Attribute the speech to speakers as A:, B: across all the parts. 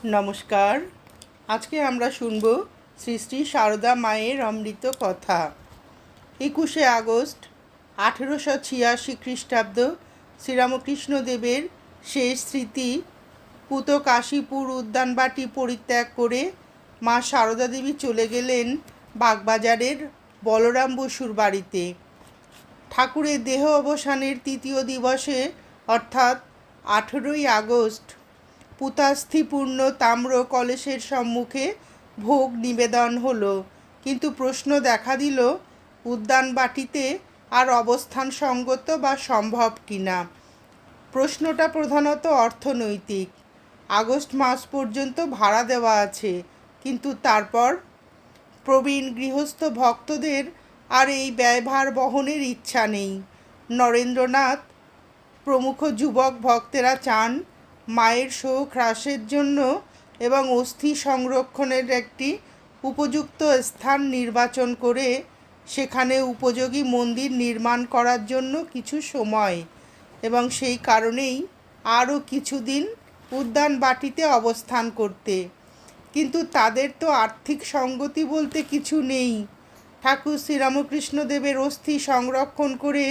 A: নমস্কার। আজকে আমরা শুনব শ্রী শ্রী সারদা মায়ের অমৃত কথা। 21শে আগস্ট 1886 খ্রিস্টাব্দ শ্রীরামকৃষ্ণদেবের শেষ স্মৃতি। পুত কাশীপুর উদ্যানবাটি পরিত্যাগ করে মা সারদা দেবী চলে গেলেন বাগবাজারের বলরাম বসুর বাড়িতে। ঠাকুরের দেহ অবসানের তৃতীয় দিবসে অর্থাৎ 18ই আগস্ট পুতাস্থিপূর্ণ তাম্র কলসের সম্মুখে ভোগ নিবেদন হলো। কিন্তু প্রশ্ন দেখা দিল, উদ্যানবাটিতে আর অবস্থান সঙ্গত বা সম্ভব কিনা। প্রশ্নটা প্রধানত অর্থনৈতিক। আগস্ট মাস পর্যন্ত ভাড়া দেওয়া আছে, কিন্তু তারপর প্রবীণ গৃহস্থ ভক্তদের আর এই ব্যয়ভার বহনের ইচ্ছা নেই। নরেন্দ্রনাথ প্রমুখ যুবক ভক্তেরা চান মায়ের শোক হ্রাসের জন্য এবং অস্থি সংরক্ষণের একটি উপযুক্ত স্থান নির্বাচন করে সেখানে উপযোগী মন্দির নির্মাণ করার জন্য কিছু সময়, এবং সেই কারণেই আরও কিছুদিন উদ্যানবাটিতে অবস্থান করতে। কিন্তু তাদের তো আর্থিক সঙ্গতি বলতে কিছু নেই। ঠাকুর শ্রীরামকৃষ্ণদেবের অস্থি সংরক্ষণ করে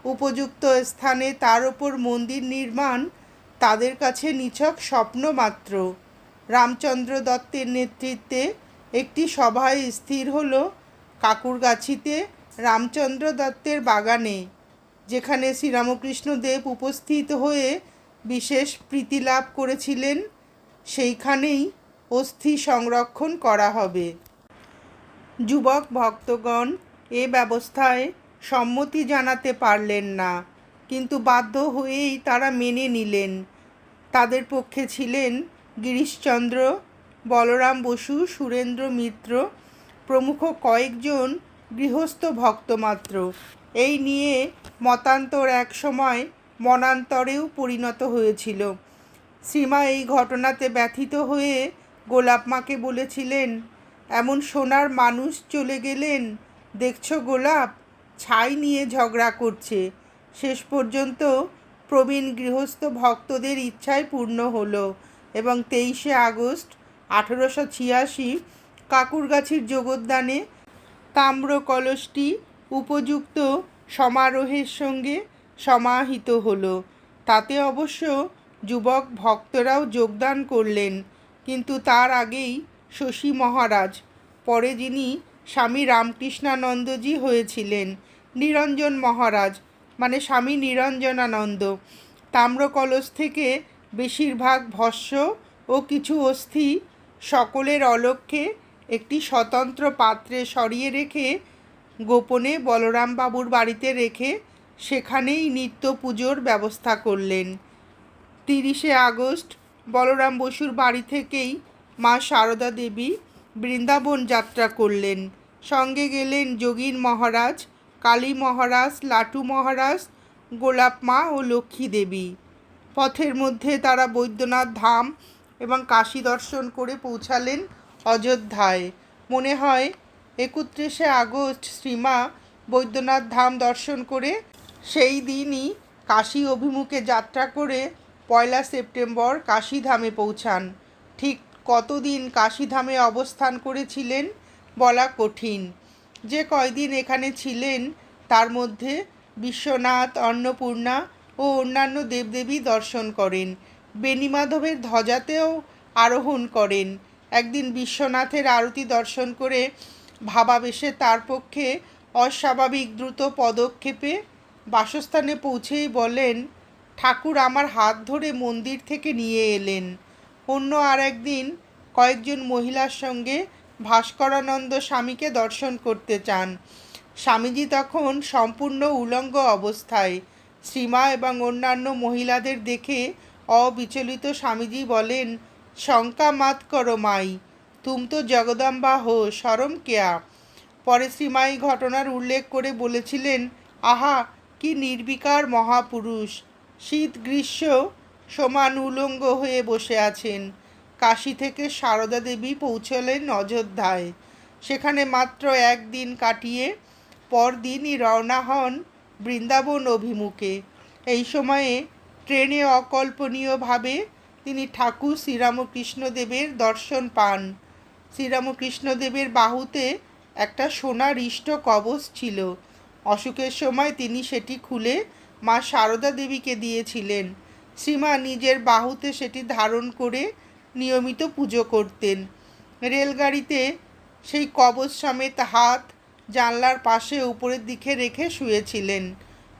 A: উপযুক্ত স্থানে তার ওপর মন্দির নির্মাণ তাদের কাছে নিছক স্বপ্ন মাত্র। রামচন্দ্র দত্তের নেতৃত্বে একটি সভায় স্থির হল কাকুরগাছিতে রামচন্দ্র দত্তের বাগানে, যেখানে শ্রীরামকৃষ্ণদেব উপস্থিত হয়ে বিশেষ প্রীতি লাভ করেছিলেন, সেইখানেই অস্থি সংরক্ষণ করা হবে। যুবক ভক্তগণ এ ব্যবস্থায় সম্মতি জানাতে পারলেন না, কিন্তু বাধ্য হয়েই তারা মেনে নিলেন। তাদের পক্ষে ছিলেন গিরিশচন্দ্র, বলরাম বসু, সুরেন্দ্র মিত্র প্রমুখ কয়েকজন গৃহস্থ ভক্ত মাত্র। এই নিয়ে মতান্তর এক সময় মনান্তরেও পরিণত হয়েছিল। শ্রীমা এই ঘটনাতে ব্যথিত হয়ে গোলাপ মাকে বলেছিলেন, এমন সোনার মানুষ চলে গেলেন, দেখছো গোলাপ, ছাই নিয়ে ঝগড়া করছে। শেষ পর্যন্ত প্রবীণ গৃহস্থ ভক্তদের ইচ্ছায় পূর্ণ হলো এবং 23শে আগস্ট 1886 কাকুরগাছির যোগোদ্যানে তাম্র কলসটি উপযুক্ত সমারোহের সঙ্গে সমাহিত হলো। তাতে অবশ্য যুবক ভক্তরাও যোগদান করলেন, কিন্তু তার আগেই শশী মহারাজ, পরে যিনি স্বামী রামকৃষ্ণানন্দজি হয়েছিলেন, নিরঞ্জন মহারাজ মানে স্বামী নিরঞ্জনানন্দ, তাম্রকলস থেকে বেশিরভাগ ভস্ম ও কিছু অস্থি সকলের অলক্ষ্যে একটি স্বতন্ত্র পাত্রে সরিয়ে রেখে গোপনে বলরামবাবুর বাড়িতে রেখে সেখানেই নিত্য পুজোর ব্যবস্থা করলেন। 30শে আগস্ট বলরাম বসুর বাড়ি থেকেই মা সারদা দেবী বৃন্দাবন যাত্রা করলেন। সঙ্গে গেলেন যোগীন মহারাজ, কালী মহারাজ, লাটু মহারাজ, গোলাপ মা ও লক্ষ্মী দেবী। পথের মধ্যে তারা বৈদ্যনাথ ধাম এবং কাশী দর্শন করে পৌঁছালেন অযোধ্যায়। মনে হয় 31শে আগস্ট শ্রীমা বৈদ্যনাথ ধাম দর্শন করে সেই দিনই কাশী অভিমুখে যাত্রা করে 1 সেপ্টেম্বর কাশীধামে পৌঁছান। ঠিক কতদিন কাশীধামে অবস্থান করেছিলেন বলা কঠিন। যে কয়দিন এখানে ছিলেন তার মধ্যে বিশ্বনাথ, অন্নপূর্ণা ও অন্যান্য দেবদেবী দর্শন করেন। বেণীমাধবের ধ্বজাতেও আরোহণ করেন। একদিন বিশ্বনাথের আরতি দর্শন করে ভাবাবেশে তার পক্ষে অস্বাভাবিক দ্রুত পদক্ষেপে বাসস্থানে পৌঁছেই বলেন, ঠাকুর আমার হাত ধরে মন্দির থেকে নিয়ে এলেন। অন্য আর একদিন কয়েকজন মহিলার সঙ্গে ভাস্করানন্দ স্বামীকে দর্শন করতে চান। স্বামীজি তখন সম্পূর্ণ উলঙ্গ অবস্থায়। শ্রীমা এবং অন্যান্য মহিলাদের দেখে অবিচলিত স্বামীজি বলেন, শঙ্কা মাত করো মাই, তুম তো জগদম্বা হো, শরম কেয়া। পরে শ্রীমা এই ঘটনার উল্লেখ করে বলেছিলেন, আহা কি নির্বিকার মহাপুরুষ, শীত গ্রীষ্ম সমান উলঙ্গ হয়ে বসে আছেন। কাশী থেকে সারদা দেবী পৌঁছলেন অযোধ্যায়। সেখানে মাত্র একদিন কাটিয়ে পরদিনই রওনা হন বৃন্দাবন অভিমুখে। এই সময়ে ট্রেনে অকল্পনীয়ভাবে তিনি ঠাকুর শ্রীরামকৃষ্ণদেবের দর্শন পান। শ্রীরামকৃষ্ণদেবের বাহুতে একটা সোনার ইষ্ট কবচ ছিল। অসুখের সময় তিনি সেটি খুলে মা সারদা দেবীকে দিয়েছিলেন। শ্রীমা নিজের বাহুতে সেটি ধারণ করে নিয়মিত পুজো করতেন। রেলগাড়িতে সেই কবচ সমেত হাত জানলার পাশে উপরের দিকে রেখে শুয়েছিলেন।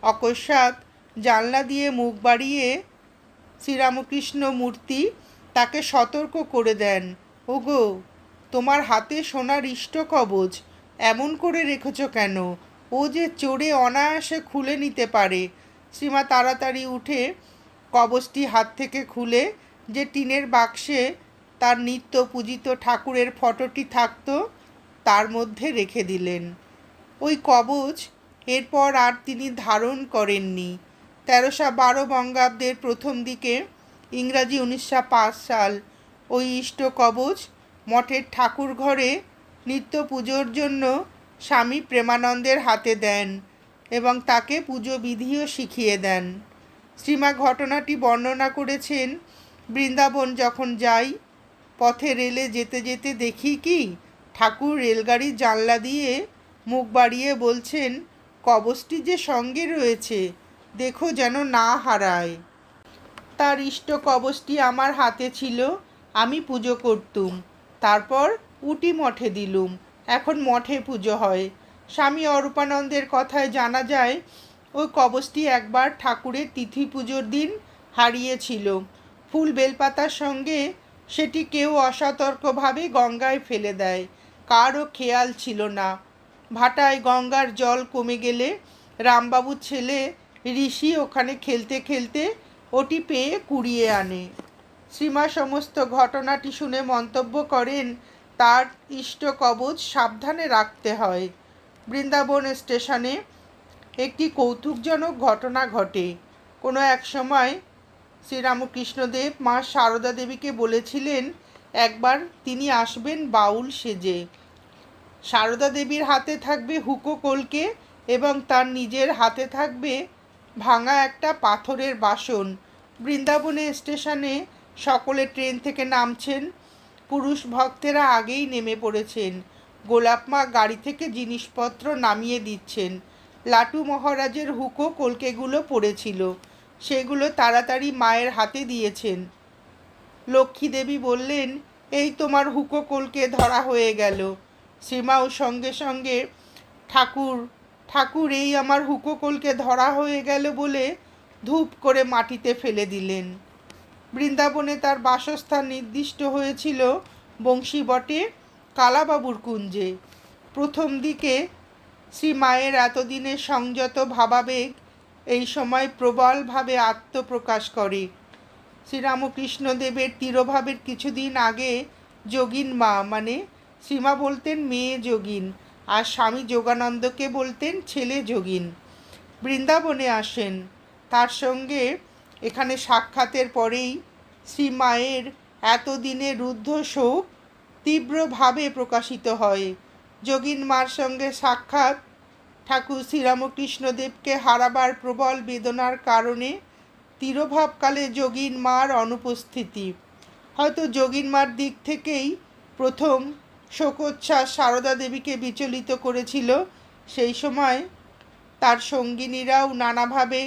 A: অকস্মাৎ জানলা দিয়ে মুখ বাড়িয়ে শ্রীরামকৃষ্ণ মূর্তি তাকে সতর্ক করে দেন, ওগো, তোমার হাতে সোনার ইষ্ট কবচ এমন করে রেখেছ কেন? ও যে চোরে অনায়াসে খুলে নিতে পারে। শ্রীমা তাড়াতাড়ি উঠে কবচটি হাত থেকে খুলে যে টিনের বাক্সে তার নিত্য পূজিত ঠাকুরের ফটোটি থাকত তার মধ্যে রেখে দিলেন। ওই কবচ এরপর আর তিনি ধারণ করেননি। 1312 বঙ্গাব্দের প্রথম দিকে, ইংরাজি 1905 সাল, ওই ইষ্ট কবচ মঠের ঠাকুর ঘরে নিত্য পুজোর জন্য স্বামী প্রেমানন্দের হাতে দেন এবং তাকে পুজো বিধিও শিখিয়ে দেন। শ্রীমা ঘটনাটি বর্ণনা করেছেন, বৃন্দাবন যখন যাই, পথে রেলে যেতে যেতে দেখি কি ঠাকুর রেলগাড়ির জানলা দিয়ে মুখ বাড়িয়ে বলছেন, কবচটি যে সঙ্গে রয়েছে দেখো যেন না হারায়। তার ইষ্ট কবচটি আমার হাতে ছিল, আমি পুজো করতুম, তারপর উটি মঠে দিলুম, এখন মঠে পুজো হয়। স্বামী অরূপানন্দের কথায় জানা যায় ওই কবচটি একবার ঠাকুরের তিথি পুজোর দিন হারিয়েছিল। ফুল বেলপাতার সঙ্গে সেটি কেউ অসতর্কভাবে গঙ্গায় ফেলে দেয়, কারও খেয়াল ছিল না। ভাটায় গঙ্গার জল কমে গেলে রামবাবুর ছেলে ঋষি ওখানে খেলতে খেলতে ওটি পেয়ে কুড়িয়ে আনে। শ্রীমা সমস্ত ঘটনাটি শুনে মন্তব্য করেন, তার ইষ্ট কবচ সাবধানে রাখতে হয়। বৃন্দাবন স্টেশনে একটি কৌতুকজনক ঘটনা ঘটে। কোনো এক সময় শ্রীরামকৃষ্ণদেব মা সারদা দেবীকে বলেছিলেন একবার তিনি আসবেন বাউল সেজে। সারদা দেবীর হাতে থাকবে হুঁকো কলকে এবং তার নিজের হাতে থাকবে ভাঙা একটা পাথরের বাসন। বৃন্দাবনে স্টেশনে সকলে ট্রেন থেকে নামছেন। পুরুষ ভক্তেরা আগেই নেমে পড়েছেন। গোলাপমা গাড়ি থেকে জিনিসপত্র নামিয়ে দিচ্ছেন। লাটু মহারাজের হুঁকো কলকেগুলো পড়েছিল, সেগুলো তাড়াতাড়ি মায়ের হাতে দিয়েছেন। লক্ষ্মী দেবী বললেন, এই তোমার হুঁকো কলকে ধরা হয়ে গেল। শ্রীমাও সঙ্গে সঙ্গে, ঠাকুর ঠাকুর এই আমার হুঁকো কলকে ধরা হয়ে গেল বলে ধূপ করে মাটিতে ফেলে দিলেন। বৃন্দাবনে তার বাসস্থান নির্দিষ্ট হয়েছিল বংশীবটে কালাবাবুর কুঞ্জে। প্রথম দিকে শ্রী মায়ের এতদিনের সংযত ভাবাবেগ এই সময় প্রবলভাবে আত্মপ্রকাশ করে। শ্রীরামকৃষ্ণদেবের তিরোভাবের কিছুদিন আগে যোগিন মা, মানে শ্রীমা বলতেন মেয়ে যোগিন, আর স্বামী যোগানন্দকে বলতেন ছেলে যোগিন, বৃন্দাবনে আসেন। তার সঙ্গে এখানে সাক্ষাতের পরেই শ্রী মায়ের এতদিনের রুদ্ধ শোক তীব্রভাবে প্রকাশিত হয়। যোগিন মার সঙ্গে সাক্ষাৎ ঠাকুর শ্রীরামকৃষ্ণদেবকে হারাবার প্রবল বেদনার কারণে তিরোভাবকালে যোগিন মার অনুপস্থিতি হয়তো যোগিন মার দিক থেকেই প্রথম শোকোচ্ছ্বাস সারদা দেবীকে বিচলিত করেছিল। সেই সময় তার সঙ্গিনীরাও নানাভাবে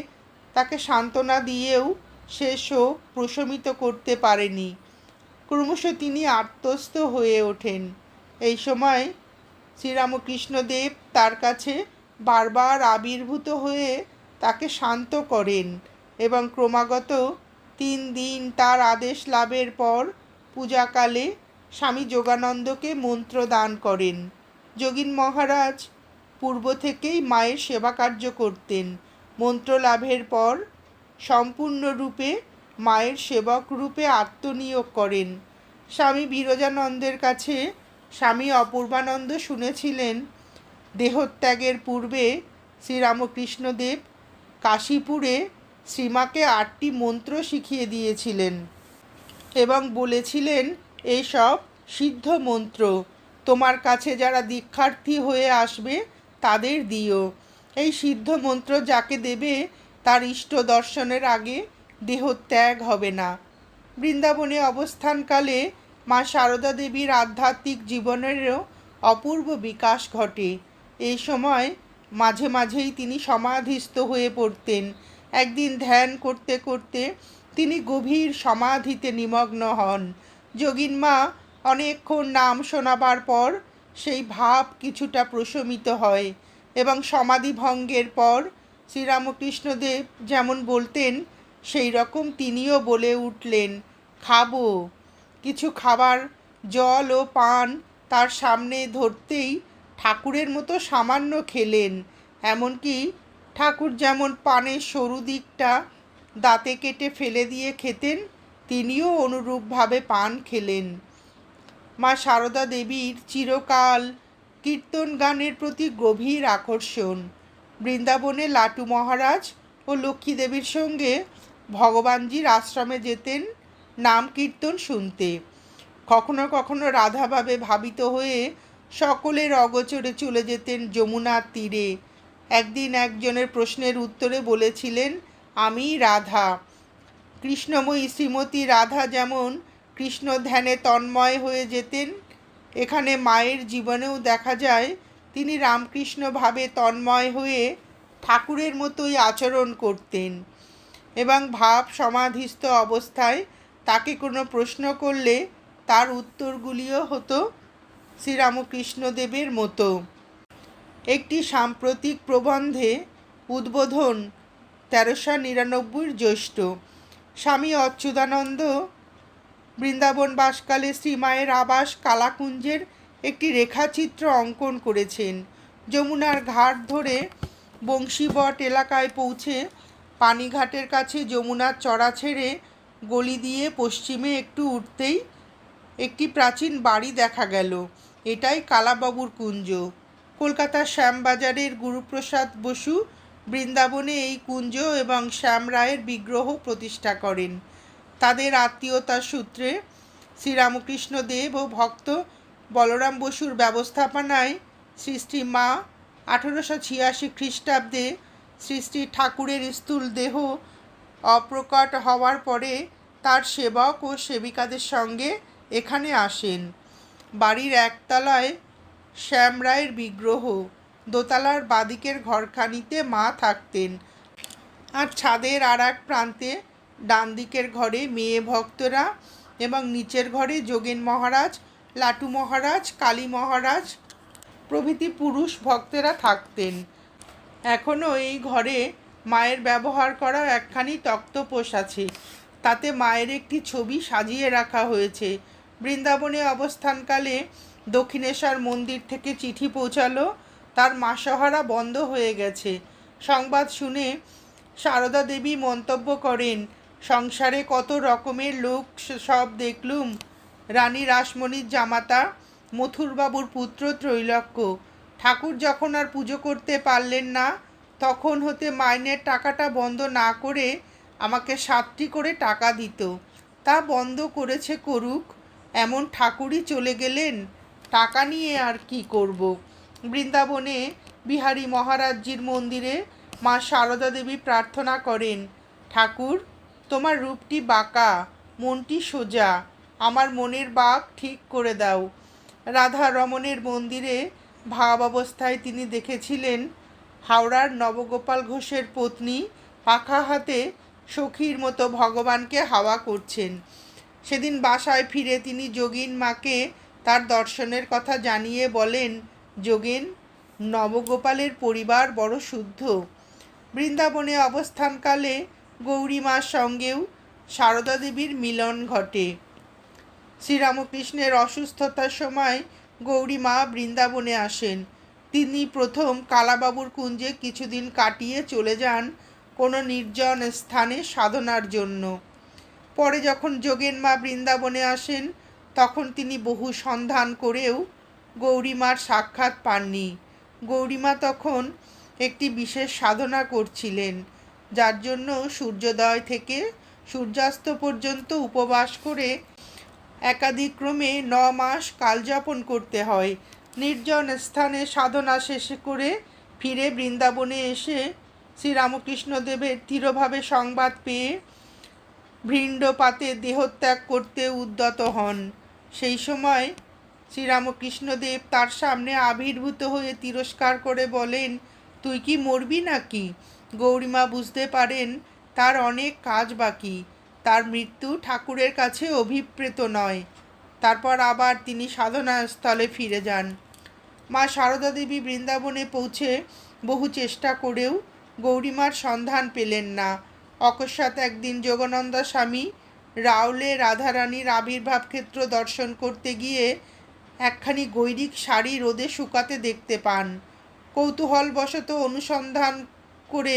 A: তাকে সান্ত্বনা দিয়েও সে শোক প্রশমিত করতে পারেনি। ক্রমশ তিনি আত্মস্থ হয়ে ওঠেন। এই সময় শ্রীরামকৃষ্ণদেব তার কাছে বারবার আবির্ভূত হয়ে তাকে শান্ত করেন এবং ক্রমাগত 3 দিন তার আদেশ লাভের পর পূজাকালে স্বামী যোগানন্দকে মন্ত্র দান করেন। যোগিন মহারাজ পূর্ব থেকেই মায়ের সেবা কার্য করতেন। মন্ত্র লাভের পর সম্পূর্ণরূপে মায়ের সেবক রূপে আত্মনিয়োগ করেন। স্বামী বিরজানন্দের কাছে স্বামী অপূর্বানন্দ শুনেছিলেন দেহত্যাগের পূর্বে শ্রীরামকৃষ্ণদেব কাশীপুরে শ্রীমাকে 8টি মন্ত্র শিখিয়ে দিয়েছিলেন এবং বলেছিলেন, এসব সিদ্ধ মন্ত্র, তোমার কাছে যারা দীক্ষার্থী হয়ে আসবে তাদের দিও। এই সিদ্ধ মন্ত্র যাকে দেবে তার ইষ্ট দর্শনের আগে দেহত্যাগ হবে না। বৃন্দাবনে অবস্থানকালে মা সারদা দেবীর আধ্যাত্মিক জীবনেরও অপূর্ব বিকাশ ঘটে। এই সময় মাঝে মাঝেই তিনি সমাধিস্থ হয়ে পড়তেন। একদিন ধ্যান করতে করতে তিনি গভীর সমাধিতে নিমগ্ন হন। যোগিন মা অনেকক্ষণ নাম শোনাবার পর সেই ভাব কিছুটা প্রশমিত হয় এবং সমাধি ভঙ্গের পর শ্রীরামকৃষ্ণদেব যেমন বলতেন সেই রকম তিনিও বলে উঠলেন, খাবো। কিছু খাবার, জল ও পান তার সামনে ধরতেই ঠাকুরের মতো সামান্য খেলেন। এমনকি ঠাকুর যেমন পানের সরু দিকটা দাঁতে কেটে ফেলে দিয়ে খেতেন, তিনিও অনুরূপভাবে পান খেলেন। মা সারদা দেবীর চিরকাল কীর্তন গানের প্রতি গভীর আকর্ষণ। বৃন্দাবনে লাটু মহারাজ ও লক্ষ্মী দেবীর সঙ্গে ভগবানজির আশ্রমে যেতেন নাম কীর্তন শুনতে। কখনো কখনো রাধাভাবে ভাবিত হয়ে সকলের অগোচরে চলে যেতেন যমুনার তীরে। একদিন একজনের প্রশ্নের উত্তরে বলেছিলেন, আমি রাধা। কৃষ্ণময়ী শ্রীমতী রাধা যেমন কৃষ্ণ ধ্যানে তন্ময় হয়ে যেতেন, এখানে মায়ের জীবনেও দেখা যায় তিনি রামকৃষ্ণভাবে তন্ময় হয়ে ঠাকুরের মতোই আচরণ করতেন এবং ভাব সমাধিস্থ অবস্থায় তাকে কোনো প্রশ্ন করলে তার উত্তরগুলিও হতো শ্রীরামকৃষ্ণদেবের মতো। একটি সাম্প্রতিক প্রবন্ধে উদ্বোধন 1399 জ্যৈষ্ঠ স্বামী অচ্যুতানন্দ বৃন্দাবনবাসকালে শ্রীমায়ের আবাস কালাকুঞ্জের একটি রেখাচিত্র অঙ্কন করেছেন। যমুনার ঘাট ধরে বংশীবট এলাকায় পৌঁছে পানিঘাটের কাছে যমুনার চড়া ছেড়ে গলি দিয়ে পশ্চিমে একটু উঠতেই একটি প্রাচীন বাড়ি দেখা গেল। এটাই কালাবাবুর কুঞ্জ। কলকাতার শ্যামবাজারের গুরুপ্রসাদ বসু বৃন্দাবনে এই কুঞ্জ এবং শ্যাম রায়ের বিগ্রহ প্রতিষ্ঠা করেন। তাদের আত্মীয়তার সূত্রে শ্রীরামকৃষ্ণ দেব ও ভক্ত বলরাম বসুর ব্যবস্থাপনায় শ্রী শ্রী মা 1886 খ্রিস্টাব্দে শ্রী শ্রী ঠাকুরের স্থূল দেহ অপ্রকট হওয়ার পরে তার সেবক ও সেবিকাদের সঙ্গে এখানে আসেন। বাড়ির একতলায় শ্যাম রায়ের বিগ্রহ, দোতলার বাদিকের ঘরখানিতে মা থাকতেন, আর ছাদের আর এক প্রান্তে ডান দিকের ঘরে মেয়ে ভক্তরা এবং নিচের ঘরে যোগেন মহারাজ, লাটু মহারাজ, কালী মহারাজ প্রভৃতি পুরুষ ভক্তেরা থাকতেন। এখনও এই ঘরে মায়ের ব্যবহার করা একখানি তক্তপোষ আছে, তাতে মায়ের একটি ছবি সাজিয়ে রাখা হয়েছে। বৃন্দাবনে অবস্থানকালে দক্ষিণেশ্বর মন্দির থেকে চিঠি পৌঁছালো, তার মাসহারা বন্ধ হয়ে গেছে। সংবাদ শুনে সারদা দেবী মন্তব্য করেন, সংসারে কত রকমের লোক সব দেখলুম। রানী রাসমণির জামাতা, মথুরবাবুর পুত্র ত্রৈলোক্য। ঠাকুর যখন আর পুজো করতে পারলেন না, তখন হতে মাইনের টাকাটা বন্ধ না করে আমাকে 7টি করে টাকা দিত। তা বন্ধ করেছে করুক, এমন ঠাকুরই চলে গেলেন, টাকা নিয়ে আর কি করব। বৃন্দাবনে বিহারী মহারাজজির মন্দিরে মা সারদা দেবী প্রার্থনা করেন, ঠাকুর তোমার রূপটি বাঁকা, মনটি সোজা, আমার মনের বাঁক ঠিক করে দাও। রাধা রমণের মন্দিরে ভাব অবস্থায় তিনি দেখেছিলেন হাওড়ার নবগোপাল ঘোষের পত্নী পাখা হাতে সখীর মতো ভগবানকে হাওয়া করছেন। সেদিন বাসায় ফিরে তিনি যোগিন মাকে তার দর্শনের কথা জানিয়ে বলেন, যোগেন, নবগোপালের পরিবার বড় শুদ্ধ। বৃন্দাবনে অবস্থানকালে গৌরী মার সঙ্গেও সারদা দেবীর মিলন ঘটে। শ্রীরামকৃষ্ণের অসুস্থতার সময় গৌরী মা বৃন্দাবনে আসেন। তিনি প্রথম কালাবাবুর কুঞ্জে কিছুদিন কাটিয়ে চলে যান কোনো নির্জন স্থানে সাধনার জন্য। পরে যখন যোগেন মা বৃন্দাবনে আসেন, তখন তিনি বহু সন্ধান করেও গৌরীমার সাক্ষাৎ পাননি। গৌরীমা তখন একটি বিশেষ সাধনা করছিলেন, যার জন্য সূর্যোদয় থেকে সূর্যাস্ত পর্যন্ত উপবাস করে একাদিক্রমে 9 মাস কালযাপন করতে হয়। নির্জন স্থানে সাধনা শেষ করে ফিরে বৃন্দাবনে এসে শ্রীরামকৃষ্ণদেবের দৃঢ়ভাবে সংবাদ পেয়ে ভৃণ্ডপাতে দেহত্যাগ করতে উদ্যত হন। সেই সময় শ্রীরামকৃষ্ণদেব তার সামনে আবির্ভূত হয়ে তিরস্কার করে বলেন, তুই কি মরবি নাকি? গৌরীমা বুঝতে পারেন তার অনেক কাজ বাকি, তার মৃত্যু ঠাকুরের কাছে অভিপ্রেত নয়। তারপর আবার তিনি সাধনাস্থলে ফিরে যান। মা সারদা দেবী বৃন্দাবনে পৌঁছে বহু চেষ্টা করেও গৌরীমার সন্ধান পেলেন না। অকস্মাৎ একদিন যোগানন্দা স্বামী রাওলে রাধারানীর আবির্ভাব ক্ষেত্র দর্শন করতে গিয়ে একখানি গৈরিক শাড়ি রোদে শুকাতে দেখতে পান। কৌতূহলবশত অনুসন্ধান করে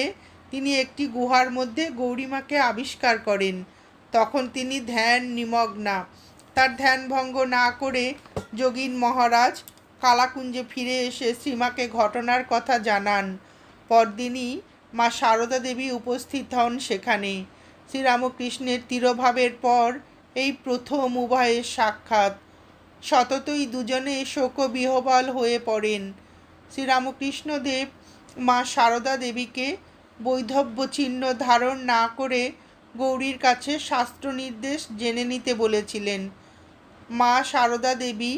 A: তিনি একটি গুহার মধ্যে গৌরীমাকে আবিষ্কার করেন। তখন তিনি ধ্যান নিমগ্না। তার ধ্যান ভঙ্গ না করে যোগীন মহারাজ কালাকুঞ্জে ফিরে এসে শ্রীমাকে ঘটনার কথা জানান। পরদিনই মা সারদা দেবী উপস্থিত হন সেখানে। শ্রীরামকৃষ্ণের তিরোভাবের পর এই প্রথম উভয়ের সাক্ষাৎ। সততই দুজনে শোকবিহ্বল হয়ে পড়েন। শ্রীরামকৃষ্ণদেব মা সারদা দেবীকে বৈধব্য চিহ্ন ধারণ না করে গৌরীর কাছে শাস্ত্র নির্দেশ জেনে নিতে বলেছিলেন। মা সারদা দেবী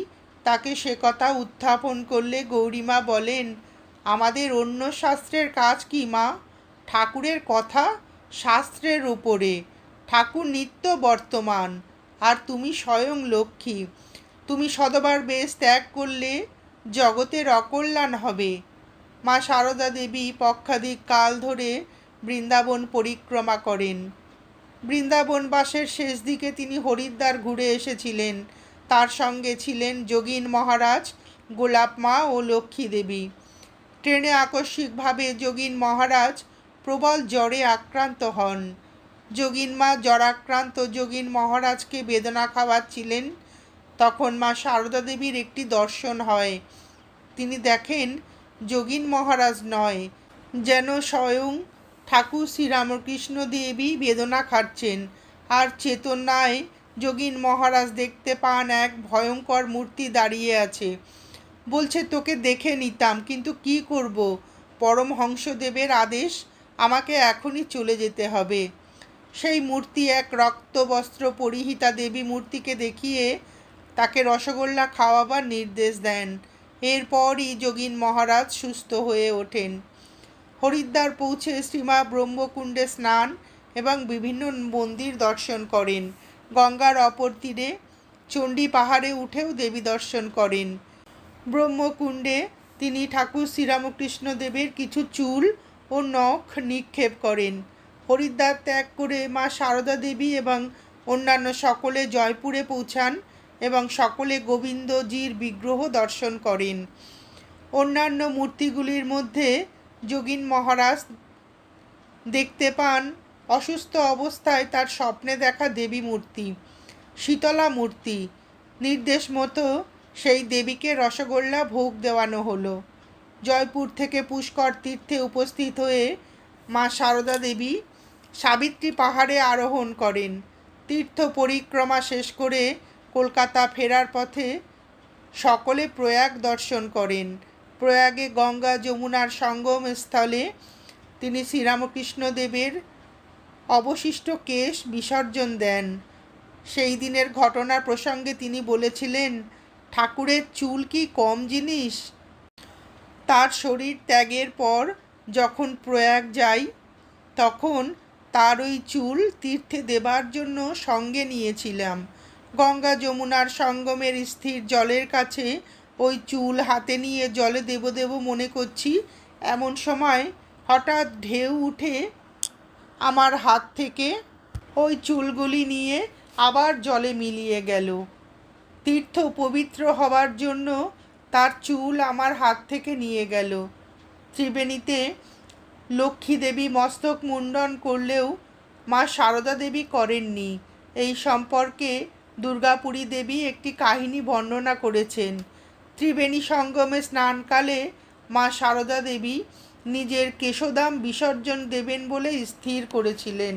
A: তাকে সে কথা উত্থাপন করলে গৌরীমা বলেন, আমাদের অন্য শাস্ত্রের কাজ কি মা? ঠাকুরের কথা শাস্ত্রের উপরে। ঠাকুর নিত্য বর্তমান, আর তুমি স্বয়ং লক্ষ্মী। তুমি সদবার বেশ ত্যাগ করলে জগতের অকল্যাণ হবে। মা সারদা দেবী পক্ষাধিক কাল ধরে বৃন্দাবন পরিক্রমা করেন। বৃন্দাবনবাসের শেষ দিকে তিনি হরিদ্বার ঘুরে এসেছিলেন। তার সঙ্গে ছিলেন যোগীন মহারাজ, গোলাপ মা ও লক্ষ্মী দেবী। ট্রেনে আকস্মিকভাবে যোগীন মহারাজ প্রবল জ্বরে আক্রান্ত হন। যোগীন মা জ্বরাক্রান্ত যোগীন মহারাজকে বেদনা খাওয়াচ্ছিলেন। তখন মা সারদা দেবীর একটি দর্শন হয়। তিনি দেখেন যোগীন মহারাজ নয়, যেন স্বয়ং ঠাকুর শ্রীরামকৃষ্ণ দেবী বেদনা খাচ্ছেন। আর চেতনায় যোগীন মহারাজ দেখতে পান এক ভয়ঙ্কর মূর্তি দাঁড়িয়ে আছে। বলছে, তোকে দেখে নিতাম, কিন্তু কি করব, পরমহংসদেবের আদেশ, আমাকে এখনই চলে যেতে হবে। সেই মূর্তি এক রক্তবস্ত্র পরিহিতা দেবী মূর্তিকে দেখিয়ে তাকে রসগোল্লা খাওয়াবার নির্দেশ দেন। এরপরই যোগীন মহারাজ সুস্থ হয়ে ওঠেন। হরিদ্বার পৌঁছে শ্রীমা ব্রহ্মকুণ্ডে স্নান এবং বিভিন্ন মন্দির দর্শন করেন। গঙ্গার অপর তীরে চণ্ডী পাহাড়ে উঠেও দেবী দর্শন করেন। ব্রহ্মকুণ্ডে তিনি ঠাকুর শ্রীরামকৃষ্ণদেবের কিছু চুল ও নখ নিক্ষেপ করেন। হরিদ্বার ত্যাগ করে মা সারদা দেবী এবং অন্যান্য সকলে জয়পুরে পৌঁছান এবং সকলে গোবিন্দজির বিগ্রহ দর্শন করেন। অন্যান্য মূর্তিগুলির মধ্যে যোগীন মহারাজ দেখতে পান অসুস্থ অবস্থায় তার স্বপ্নে দেখা দেবী মূর্তি, শীতলা মূর্তি। নির্দেশ মতো সেই দেবীকে রসগোল্লা ভোগ দেওয়ানো হলো। জয়পুর থেকে পুষ্কর তীর্থে উপস্থিত হয়ে মা সারদা দেবী সাবিত্রী পাহাড়ে আরোহণ করেন। তীর্থ পরিক্রমা শেষ করে কলকাতা ফেরার পথে সকলে প্রয়াগ দর্শন করেন। প্রয়াগে গঙ্গা যমুনার সঙ্গম স্থলে তিনি শ্রীরামকৃষ্ণদেবের অবশিষ্ট কেশ বিসর্জন দেন। সেই দিনের ঘটনার প্রসঙ্গে তিনি বলেছিলেন, ঠাকুরের চুল কি কম জিনিস? তার শরীর ত্যাগের পর যখন প্রয়াগ যাই, তখন তার ওই চুল তীর্থে দেবার জন্য সঙ্গে নিয়েছিলাম। গঙ্গা যমুনার সঙ্গমের স্থির জলের কাছে ওই চুল হাতে নিয়ে জলে দেব দেব মনে করছি, এমন সময় হঠাৎ ঢেউ উঠে আমার হাত থেকে ওই চুলগুলি নিয়ে আবার জলে মিলিয়ে গেল। তীর্থ পবিত্র হবার জন্য তার চুল আমার হাত থেকে নিয়ে গেল। ত্রিবেণীতে লক্ষ্মী দেবী মস্তক মুণ্ডন করলেও মা সারদা দেবী করেননি। এই সম্পর্কে দুর্গাপুরী দেবী একটি কাহিনী বর্ণনা করেছেন। ত্রিবেণী সঙ্গমে স্নানকালে মা সারদা দেবী নিজের কেশদাম বিসর্জন দেবেন বলে স্থির করেছিলেন।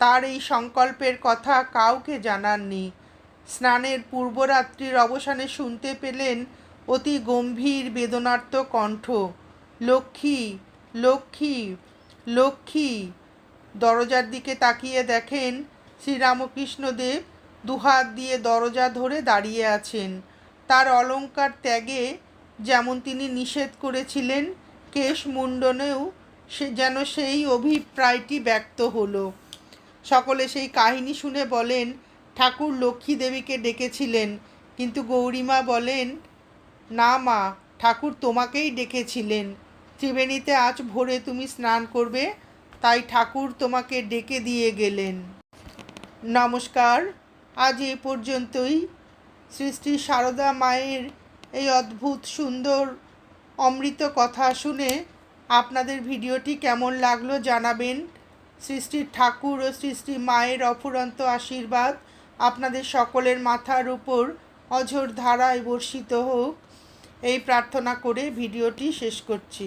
A: তার এই সংকল্পের কথা কাউকে জানাননি। স্নানের পূর্বরাত্রির অবসানে শুনতে পেলেন অতি গম্ভীর বেদনার্ত কণ্ঠ, লক্ষ্মী, লক্ষ্মী, লক্ষ্মী। দরজার দিকে তাকিয়ে দেখেন শ্রীরামকৃষ্ণদেব দুহাত দিয়ে দরজা ধরে দাঁড়িয়ে আছেন। তার অলংকার ত্যাগে যেমন তিনি নিষেধ করেছিলেন, কেশমুণ্ডনেও যেন সেই অভিপ্রায়টি ব্যক্ত হলো। সকলে সেই কাহিনী শুনে বলেন, ঠাকুর লক্ষ্মী দেবীকে ডেকেছিলেন, কিন্তু গৌরীমা বলেন, না মা, ঠাকুর তোমাকেই ডেকেছিলেন। ত্রিবেণীতে আজ ভোরে তুমি স্নান করবে, তাই ঠাকুর তোমাকে ডেকে দিয়ে গেলেন। নমস্কার, আজ এ পর্যন্তই। শ্রী শ্রী সারদা মায়ের এই অদ্ভুত সুন্দর অমৃত কথা শুনে আপনাদের ভিডিওটি কেমন লাগলো জানাবেন। শ্রী শ্রী ঠাকুর ও শ্রী শ্রী মায়ের অফুরন্ত আশীর্বাদ আপনাদের সকলের মাথার উপর অঝোর ধারায় বর্ষিত হোক, এই প্রার্থনা করে ভিডিওটি শেষ করছি।